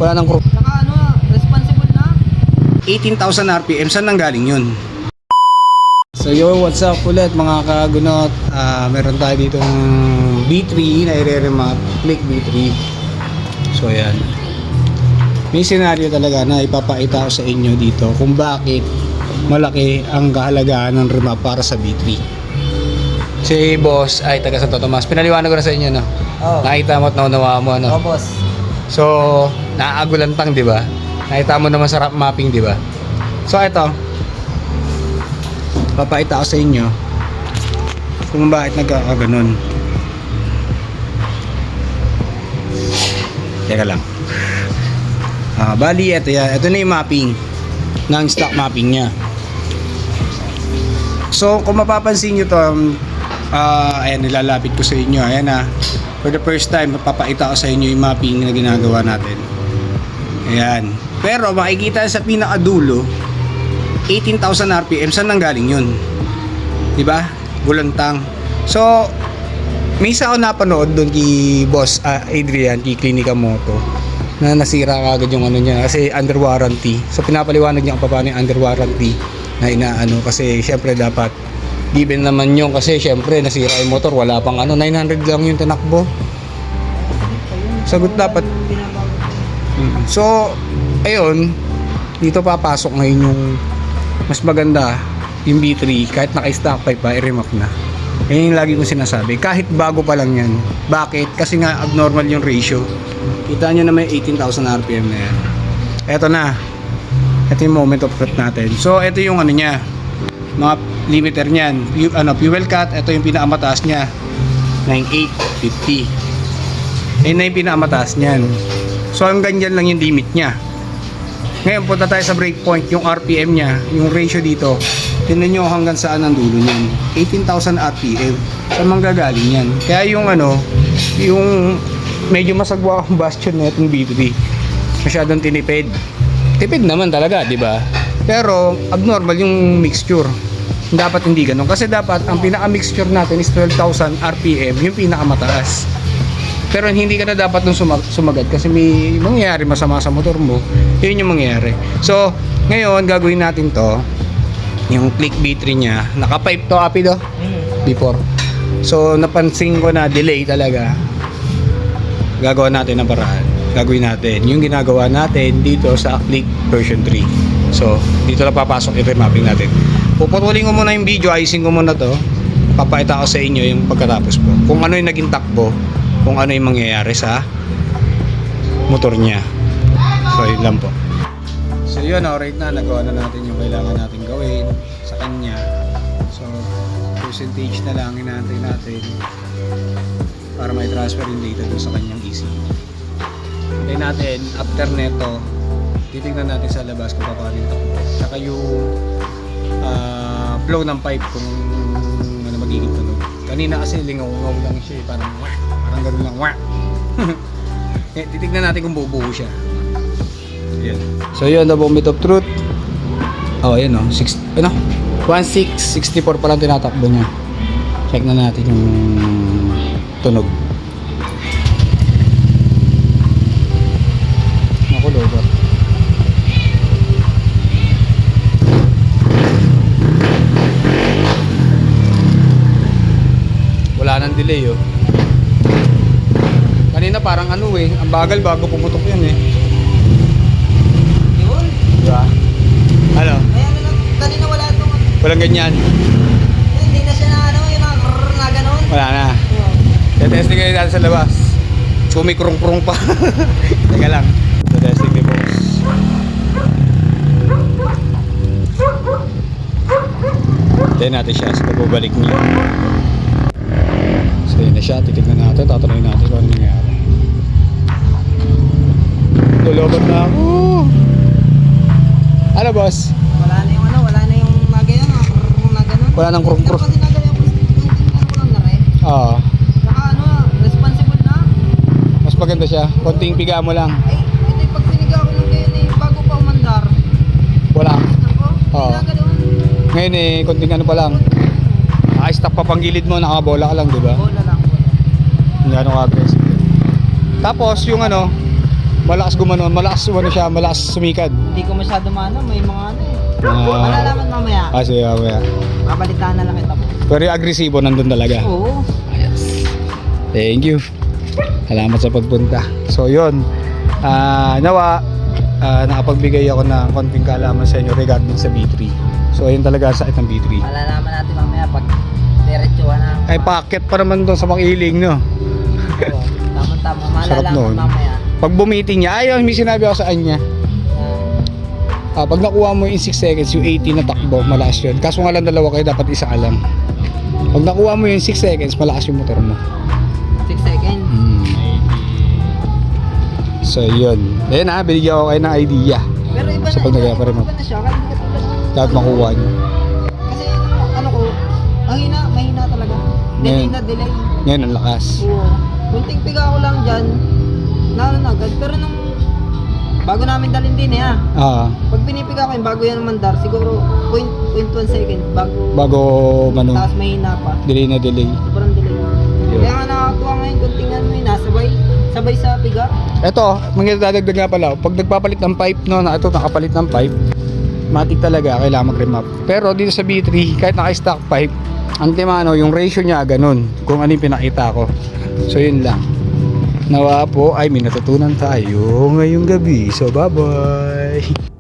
Wala nang crook. Saka ano, responsible na. 18,000 RPM, saan nang galing yun? So yo, what's up ulit mga kagunot? Meron tayo ditong B3 na i-remap, click B3. So yan. May senaryo talaga na ipapakita ko sa inyo dito kung bakit malaki ang kahalagahan ng remap para sa B3. Si boss ay taga Santo Tomas. Pinaliwanag ko na sa inyo, no? Oo. Nakita mo at naunawa mo, no? Oo, boss. So, naagulantang, di ba? Nakita mo naman sa rap mapping, di ba? So, ito. Papakita ko sa inyo kung bakit nagkakaganon. Teka lang. Bali, ito yan. Ito na yung mapping ng stock mapping niya. So, kung mapapansin nyo to, ayan, nilalapit ko sa inyo. Ayan na. For the first time, mapapakita ko sa inyo yung mapping na ginagawa natin. Ayan. Pero, makikita sa pinakadulo, 18,000 RPM, saan nang galing yun? Diba? Gulantang. So, may isa ako napanood doon kay Boss Adrian, kay Clinica Moto, na nasira kagad yung ano niya kasi under warranty. So, pinapaliwanag niya kung paano yung under warranty na inaano kasi syempre dapat given naman yung kasi syempre nasira yung motor, wala pang ano, 900 lang yung tinakbo. Sagot dapat. So, ayun, dito papasok ngayon yung mas maganda, yung B3, kahit naka-stock pipe pa, i-remap na. Yan yung lagi kong sinasabi, kahit bago pa lang yan. Bakit? Kasi nga abnormal yung ratio. Kita nyo na may 18,000 RPM na yan. Eto na. Ito yung moment of truth natin. So, ito yung ano niya, mga limiter niyan. Fuel cut, ito yung pinakamataas niya. 9850. Ayun na yung pinakamataas niyan. So, hanggang dyan lang yung limit niya. Ngayon, punta tayo sa breakpoint, yung RPM niya, yung ratio dito. Tingnan nyo hanggang saan ang dulo niyan. 18,000 RPM. Saan manggagaling yan? Kaya yung ano, yung medyo masagwa ang bastion na itong B3. Masyadong tinipid. Tipid naman talaga, di ba? Pero abnormal yung mixture. Dapat hindi ganun. Kasi dapat ang pinaka-mixture natin is 12,000 RPM, yung pinakamataas. Pero hindi ka na dapat nung sumagat kasi may mangyayari masama sa motor mo. Yun yung mangyayari. So, ngayon gagawin natin to. Yung click B3 niya. Naka-pipe to, api do? Before. So, napansin ko na delay talaga. Gagawa natin ng paraan. Gagawin natin yung ginagawa natin dito sa click version 3. So, dito na papasok yung remapping natin. Puputulin ko muna yung video, ayusin ko muna to. Papakita ko sa inyo yung pagkatapos po. Kung ano yung naging takbo, kung ano yung mangyayari sa motor niya. So, yun lang po. So, yun, right na, nagawa na natin yung kailangan natin gawin sa kanya. So, percentage na lang inaantay natin para may transfer yung data dun sa kanyang ECU. Hintay natin, after neto, titignan natin sa labas kung paano yung takbo. Saka yung flow ng pipe kung ano magiging tunog. Kanina kasi lingaw-ngaw lang siya, parang gano'n lang. Eh, titignan natin kung bubuo siya. Ayan. So yun, the moment of truth. Oh, ayan o. 1664 pa lang tinatakbo niya. Check na natin yung tunog. Naku, lower. Wala nang delay oh. Kanina parang ano eh, ang bagal bago pumutok yan eh. Yun. Diba? Ano? Ay, ano na, kanina wala itong... Walang ganyan. Hindi na siya na ano, yung na gano'n. Wala na. Testing kayo natin sa labas. Sumikrong-krong pa. Teka lang. Testing ni boss. Hintayin natin siya sa pagbabalik niya. So yun na siya. Titignan natin. Tatanungin natin kung ano nangyari. Lulobot na ako. Ano boss? Wala na yung ano, wala na yung nagayon, na gano'n. Wala nang krong-krong. Kasi nagayon ko, ano ko lang na rin. Oo. Saka ano, responsible na. Mas maganda siya. Konting piga mo lang. Ay, ito yung pag piniga ko ng gayon eh, bago pa umandar. Wala. Ako, Oo. hindi na gano'n. Ngayon eh, konting ano pa lang. Naka-stop pa pang gilid mo, nakabola ka lang, di ba? Bola lang. Hindi ano ka aggressive. Tapos yung ano, malakas gumanon, malakas siya, malakas sumikad. Hindi ko masyado maano, may mga ano eh. Ah. Malalaman mamaya. Kasi mamaya. Babalitaan na lang kita po. Pero yung agresibo nandun talaga. Oo. Yes. Thank you. Salamat sa pagpunta. So yun, nawa, nakapagbigay ako ng konting kaalaman sa inyo regarding sa B3. So ayun talaga sa itang B3. Malalaman natin mamaya pag diretsuhan na. Ay packet pa naman doon sa makiling, no? Oo. Tama-tama. Sarap Malalaman nun. mamaya. Pag bumiting niya, ayun, may sinabi ako sa kanya. Pag nakuha mo yung 6 seconds, yung 80 na takbo, malakas yun. Kaso nga lang dalawa kayo, dapat isa ka lang. Pag nakuha mo yung 6 seconds, malakas yung motor mo. 6 seconds. So yun. Ayun binigyan ko kayo ng idea. Pero iba So, na, pag iba nag-operate mo. na siya. Kasi katulad ng... Dapat makuha nyo. Kasi ano ko, mahina talaga. Delay Ngayon. na delay. Ngayon, ang lakas. Oo. Kunting piga ko lang dyan, na agad. Pero nung bago namin dalhin din pag pinipiga ko yung bago yan mandar, siguro 0.1 second Bago mano, tapos mahina pa. delay na delay. Sobrang delay. Yun. Kaya nga nakakatuwa ngayon, kunting ano yun, sabay sa piga. Eto, magdadagdag nga pala. Pag nagpapalit ng pipe, no, ito nakapalit ng pipe, matik talaga, kailangan mag-remap. Pero dito sa B3, kahit naka-stock pipe, ang timano, yung ratio niya, ganun. Kung ano yung pinakita ko. So yun lang. Nawa po ay may natutunan tayo ngayong gabi. So bye-bye!